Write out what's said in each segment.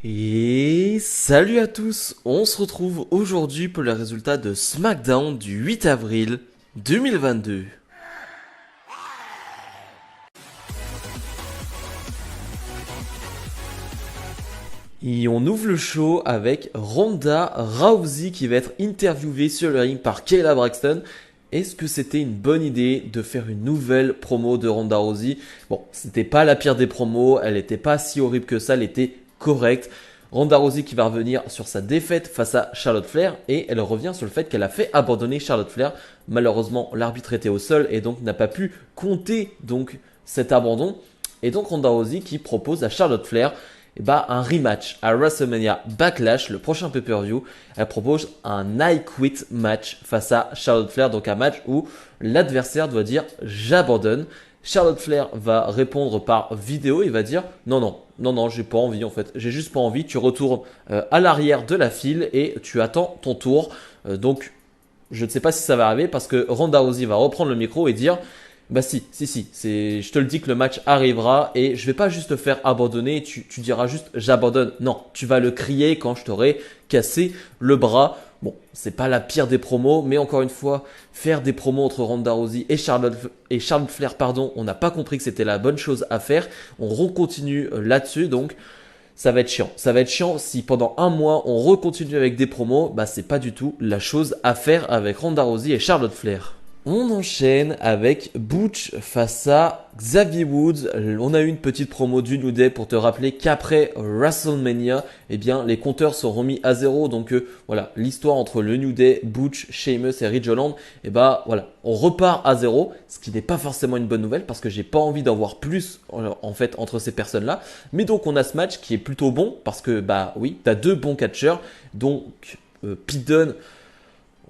Et salut à tous, on se retrouve aujourd'hui pour le résultat de SmackDown du 8 avril 2022. Et on ouvre le show avec Ronda Rousey qui va être interviewée sur le ring par Kayla Braxton. Est-ce que c'était une bonne idée de faire une nouvelle promo de Ronda Rousey? Bon, c'était pas la pire des promos, elle était pas si horrible que ça, elle était correcte. Ronda Rousey qui va revenir sur sa défaite face à Charlotte Flair et elle revient sur le fait qu'elle a fait abandonner Charlotte Flair. Malheureusement, l'arbitre était au sol et donc n'a pas pu compter donc cet abandon. Et donc Ronda Rousey qui propose à Charlotte Flair un rematch à WrestleMania Backlash, le prochain pay-per-view. Elle propose un I Quit match face à Charlotte Flair, donc un match où l'adversaire doit dire j'abandonne. Charlotte Flair va répondre par vidéo, il va dire non, j'ai pas envie en fait, j'ai juste pas envie, tu retournes à l'arrière de la file et tu attends ton tour. Donc je ne sais pas si ça va arriver parce que Ronda Rousey va reprendre le micro et dire bah si, je te le dis que le match arrivera et je vais pas juste te faire abandonner, tu diras juste j'abandonne. Non, tu vas le crier quand je t'aurai cassé le bras. Bon, c'est pas la pire des promos, mais encore une fois, faire des promos entre Ronda Rousey et Charlotte Flair, on n'a pas compris que c'était la bonne chose à faire. On recontinue là-dessus, donc ça va être chiant. Ça va être chiant si pendant un mois on recontinue avec des promos, bah c'est pas du tout la chose à faire avec Ronda Rousey et Charlotte Flair. On enchaîne avec Butch face à Xavier Woods. On a eu une petite promo du New Day pour te rappeler qu'après WrestleMania, les compteurs sont remis à zéro. Donc voilà, l'histoire entre le New Day, Butch, Sheamus et Ridge Holland, on repart à zéro. Ce qui n'est pas forcément une bonne nouvelle parce que j'ai pas envie d'en voir plus en fait entre ces personnes-là. Mais donc on a ce match qui est plutôt bon parce que oui, t'as deux bons catcheurs, donc Pete Dunne.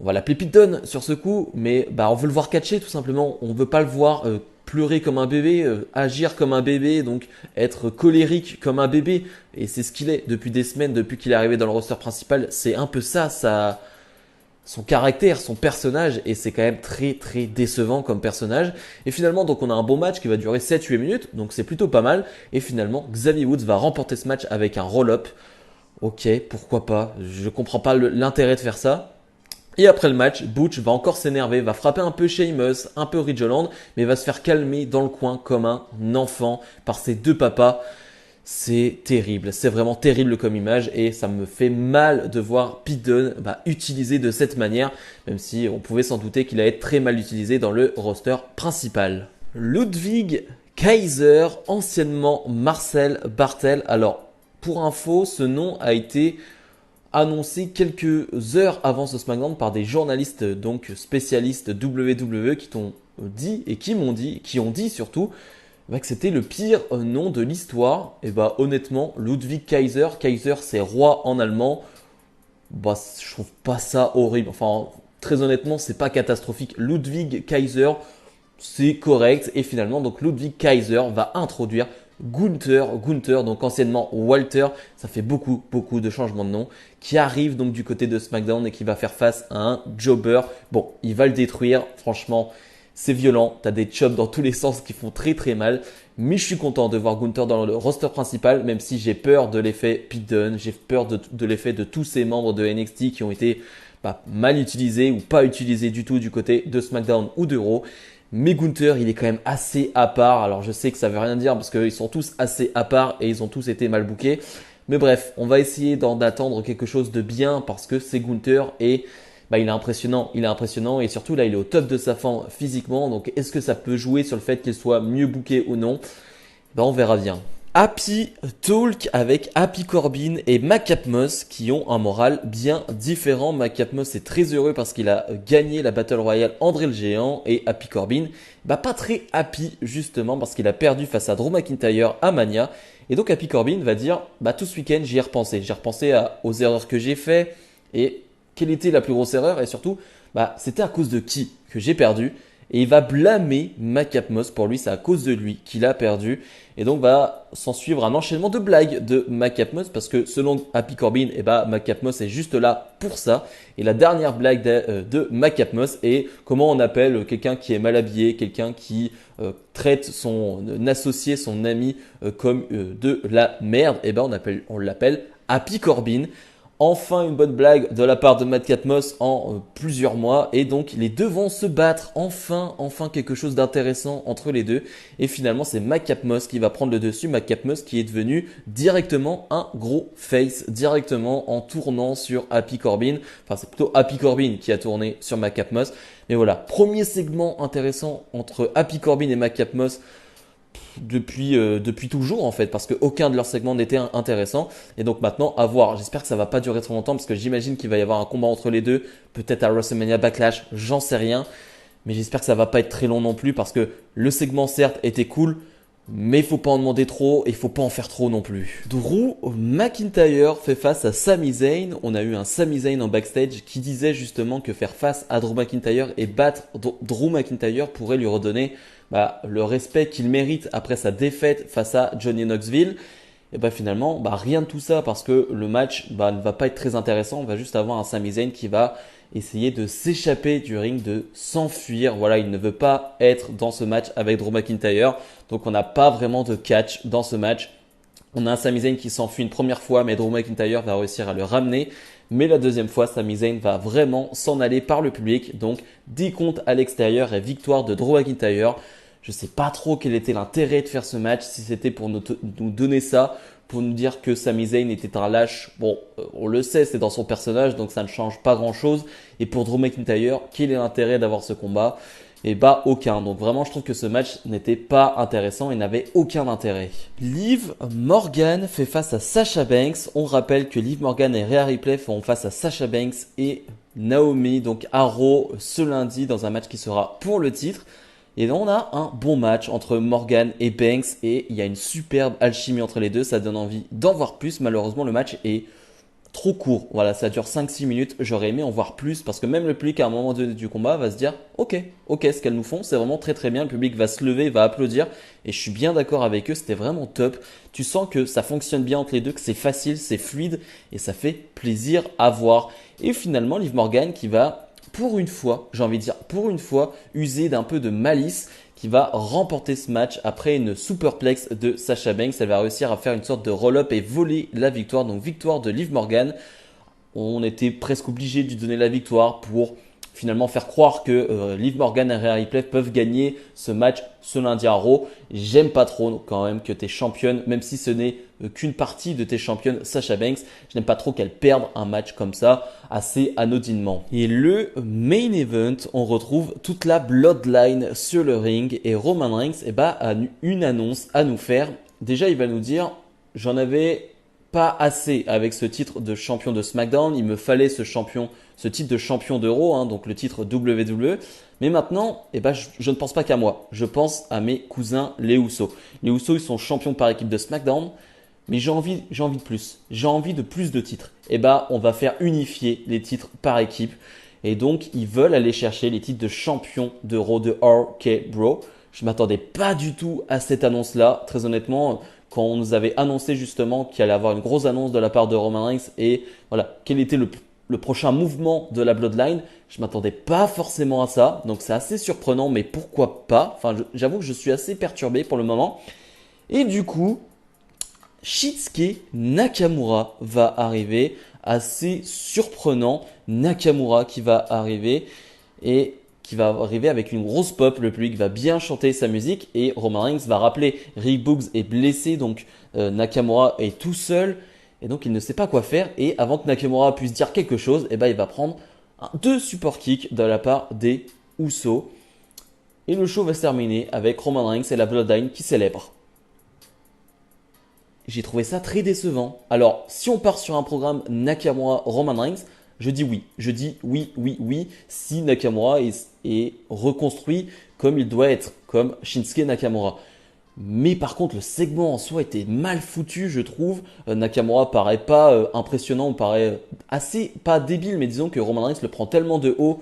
On va l'appeler Pete Dunne sur ce coup, mais on veut le voir catcher tout simplement. On veut pas le voir pleurer comme un bébé, agir comme un bébé, donc être colérique comme un bébé. Et c'est ce qu'il est depuis des semaines, depuis qu'il est arrivé dans le roster principal. C'est un peu ça, son caractère, son personnage, et c'est quand même très très décevant comme personnage. Et finalement, donc on a un bon match qui va durer 7-8 minutes, donc c'est plutôt pas mal. Et finalement, Xavier Woods va remporter ce match avec un roll-up. Ok, pourquoi pas, je comprends pas l'intérêt de faire ça. Et après le match, Butch va encore s'énerver, va frapper un peu Sheamus, un peu Ridge Holland, mais va se faire calmer dans le coin comme un enfant par ses deux papas. C'est terrible, c'est vraiment terrible comme image et ça me fait mal de voir Pete Dunne utilisé de cette manière, même si on pouvait s'en douter qu'il allait être très mal utilisé dans le roster principal. Ludwig Kaiser, anciennement Marcel Barthel. Alors, pour info, ce nom a été annoncé quelques heures avant ce SmackDown par des journalistes donc spécialistes WWE qui t'ont dit et qui ont dit surtout que c'était le pire nom de l'histoire. Et honnêtement, Ludwig Kaiser, Kaiser c'est roi en allemand, je trouve pas ça horrible. Enfin, très honnêtement, c'est pas catastrophique. Ludwig Kaiser, c'est correct. Et finalement, donc Ludwig Kaiser va introduire Gunther, donc anciennement Walter, ça fait beaucoup de changements de nom, qui arrive donc du côté de SmackDown et qui va faire face à un jobber. Bon, il va le détruire, franchement, c'est violent, t'as des chops dans tous les sens qui font très très mal, mais je suis content de voir Gunther dans le roster principal, même si j'ai peur de l'effet Pete Dunne, j'ai peur de l'effet de tous ces membres de NXT qui ont été mal utilisés ou pas utilisés du tout du côté de SmackDown ou de Raw. Mais Gunther, il est quand même assez à part. Alors je sais que ça veut rien dire parce qu'ils sont tous assez à part et ils ont tous été mal bookés. Mais bref, on va essayer d'attendre quelque chose de bien parce que c'est Gunther et il est impressionnant. Il est impressionnant et surtout là, il est au top de sa forme physiquement. Donc est-ce que ça peut jouer sur le fait qu'il soit mieux booké ou non? On verra bien. Happy Talk avec Happy Corbin et Macap Moss qui ont un moral bien différent. Macap Moss est très heureux parce qu'il a gagné la Battle Royale André le Géant et Happy Corbin, pas très happy justement parce qu'il a perdu face à Drew McIntyre à Mania. Et donc Happy Corbin va dire tout ce week-end j'y ai repensé. J'ai repensé aux erreurs que j'ai fait et quelle était la plus grosse erreur et surtout c'était à cause de qui que j'ai perdu. Et il va blâmer Macap Moss. Pour lui, c'est à cause de lui qu'il a perdu. Et donc va s'en suivre un enchaînement de blagues de Macap Moss parce que selon Happy Corbin, Macap Moss est juste là pour ça. Et la dernière blague de Macap Moss est comment on appelle quelqu'un qui est mal habillé, quelqu'un qui traite son associé, son ami comme de la merde. On l'appelle Happy Corbin. Enfin une bonne blague de la part de Madcap Moss en plusieurs mois. Et donc les deux vont se battre. Enfin quelque chose d'intéressant entre les deux. Et finalement c'est Madcap Moss qui va prendre le dessus. Madcap Moss qui est devenu directement un gros face. Directement en tournant sur Happy Corbin. Enfin c'est plutôt Happy Corbin qui a tourné sur Madcap Moss. Mais voilà, premier segment intéressant entre Happy Corbin et Madcap Moss depuis toujours en fait, parce qu'aucun de leurs segments n'était intéressant. Et donc maintenant à voir, j'espère que ça va pas durer trop longtemps, parce que j'imagine qu'il va y avoir un combat entre les deux, peut-être à WrestleMania Backlash, j'en sais rien, mais j'espère que ça va pas être très long non plus, parce que le segment certes était cool, mais il faut pas en demander trop et il faut pas en faire trop non plus. Drew McIntyre fait face à Sami Zayn. On a eu un Sami Zayn en backstage qui disait justement que faire face à Drew McIntyre et battre Drew McIntyre pourrait lui redonner le respect qu'il mérite après sa défaite face à Johnny Knoxville. Et finalement, rien de tout ça, parce que le match ne va pas être très intéressant. On va juste avoir un Sami Zayn qui va essayer de s'échapper du ring, de s'enfuir. Voilà, il ne veut pas être dans ce match avec Drew McIntyre. Donc on n'a pas vraiment de catch dans ce match. On a un Sami Zayn qui s'enfuit une première fois, mais Drew McIntyre va réussir à le ramener. Mais la deuxième fois, Sami Zayn va vraiment s'en aller par le public. Donc décompte à l'extérieur et victoire de Drew McIntyre. Je ne sais pas trop quel était l'intérêt de faire ce match, si c'était pour nous donner ça, pour nous dire que Sami Zayn était un lâche. Bon, on le sait, c'est dans son personnage, donc ça ne change pas grand-chose. Et pour Drew McIntyre, quel est l'intérêt d'avoir ce combat? Aucun. Donc vraiment, je trouve que ce match n'était pas intéressant et n'avait aucun intérêt. Liv Morgan fait face à Sasha Banks. On rappelle que Liv Morgan et Rhea Ripley feront face à Sasha Banks et Naomi, donc à Raw, ce lundi, dans un match qui sera pour le titre. Et donc on a un bon match entre Morgan et Banks et il y a une superbe alchimie entre les deux. Ça donne envie d'en voir plus. Malheureusement, le match est trop court. Voilà, ça dure 5-6 minutes. J'aurais aimé en voir plus, parce que même le public à un moment donné du combat va se dire ok, ce qu'elles nous font, c'est vraiment très bien. Le public va se lever, va applaudir, et je suis bien d'accord avec eux, c'était vraiment top. Tu sens que ça fonctionne bien entre les deux, que c'est facile, c'est fluide et ça fait plaisir à voir. Et finalement, Liv Morgan qui va, pour une fois, j'ai envie de dire pour une fois, user d'un peu de malice, qui va remporter ce match après une superplex de Sasha Banks. Elle va réussir à faire une sorte de roll-up et voler la victoire. Donc victoire de Liv Morgan. On était presque obligé de lui donner la victoire pour finalement faire croire que Liv Morgan et Rhea Ripley peuvent gagner ce match ce lundi à Raw. J'aime pas trop quand même que tes championnes, même si ce n'est qu'une partie de tes championnes Sasha Banks, je n'aime pas trop qu'elles perdent un match comme ça assez anodinement. Et le main event, on retrouve toute la bloodline sur le ring et Roman Reigns a une annonce à nous faire. Déjà, il va nous dire, j'en avais pas assez avec ce titre de champion de SmackDown, il me fallait ce titre de champion d'Euro, donc le titre WWE. Mais maintenant, je ne pense pas qu'à moi, je pense à mes cousins les Usos. Les Usos, ils sont champions par équipe de SmackDown, mais j'ai envie de plus. J'ai envie de plus de titres. On va faire unifier les titres par équipe. Et donc, ils veulent aller chercher les titres de champion d'Euro de RK Bro. Je m'attendais pas du tout à cette annonce-là, très honnêtement. Quand on nous avait annoncé justement qu'il allait avoir une grosse annonce de la part de Roman Reigns et voilà, quel était le prochain mouvement de la Bloodline, je m'attendais pas forcément à ça. Donc c'est assez surprenant, mais pourquoi pas? Enfin, j'avoue que je suis assez perturbé pour le moment. Et du coup, Shinsuke Nakamura va arriver, assez surprenant. Nakamura qui va arriver et qui va arriver avec une grosse pop. Le public va bien chanter sa musique et Roman Reigns va rappeler Rick Boogs est blessé, donc Nakamura est tout seul et donc il ne sait pas quoi faire. Et avant que Nakamura puisse dire quelque chose, il va prendre 2 support kicks de la part des Usos. Et le show va se terminer avec Roman Reigns et la Bloodline qui célèbrent. J'ai trouvé ça très décevant. Alors, si on part sur un programme Nakamura-Roman Reigns, je dis oui. Je dis oui, si Nakamura est reconstruit comme il doit être, comme Shinsuke Nakamura. Mais par contre, le segment en soi était mal foutu, je trouve. Nakamura paraît pas impressionnant, paraît assez, pas débile, mais disons que Roman Reigns le prend tellement de haut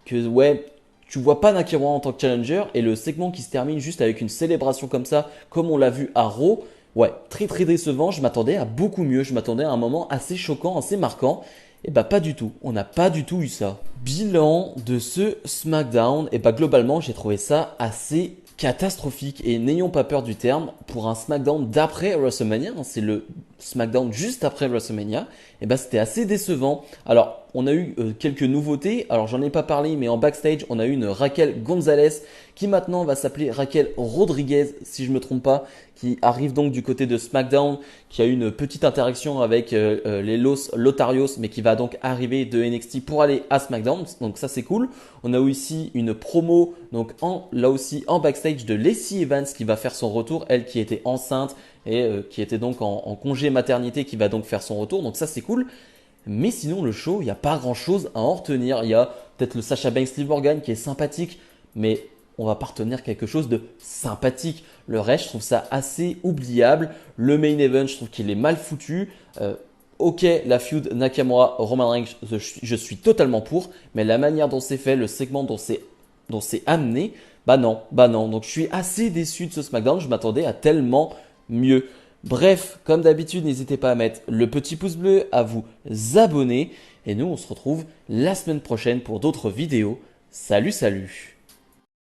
que ouais, tu vois pas Nakamura en tant que challenger. Et le segment qui se termine juste avec une célébration comme ça, comme on l'a vu à Raw, ouais, très décevant. Je m'attendais à beaucoup mieux. Je m'attendais à un moment assez choquant, assez marquant. Et pas du tout. On n'a pas du tout eu ça. Bilan de ce SmackDown. Globalement, j'ai trouvé ça assez catastrophique et n'ayons pas peur du terme pour un SmackDown d'après WrestleMania, hein, c'est le SmackDown juste après WrestleMania, et ben c'était assez décevant. Alors on a eu quelques nouveautés, alors j'en ai pas parlé mais en backstage on a eu une Raquel Gonzalez qui maintenant va s'appeler Raquel Rodriguez si je me trompe pas, qui arrive donc du côté de SmackDown, qui a eu une petite interaction avec les Los Lotarios mais qui va donc arriver de NXT pour aller à SmackDown, donc ça c'est cool. On a eu ici une promo donc là aussi en backstage de Lacey Evans qui va faire son retour, elle qui était enceinte et qui était donc en congé maternité qui va donc faire son retour, donc ça c'est cool. Mais sinon le show, il n'y a pas grand chose à en retenir. Il y a peut-être le Sasha Banks Liv Morgan qui est sympathique, mais on va pas retenir quelque chose de sympathique. Le reste, je trouve ça assez oubliable. Le main event, je trouve qu'il est mal foutu. Ok, la feud Nakamura-Roman Reigns, je suis totalement pour, mais la manière dont c'est fait, le segment dont c'est amené, bah non, bah non. Donc je suis assez déçu de ce SmackDown, je m'attendais à tellement mieux. Bref, comme d'habitude, n'hésitez pas à mettre le petit pouce bleu, à vous abonner, et nous on se retrouve la semaine prochaine pour d'autres vidéos. Salut, salut!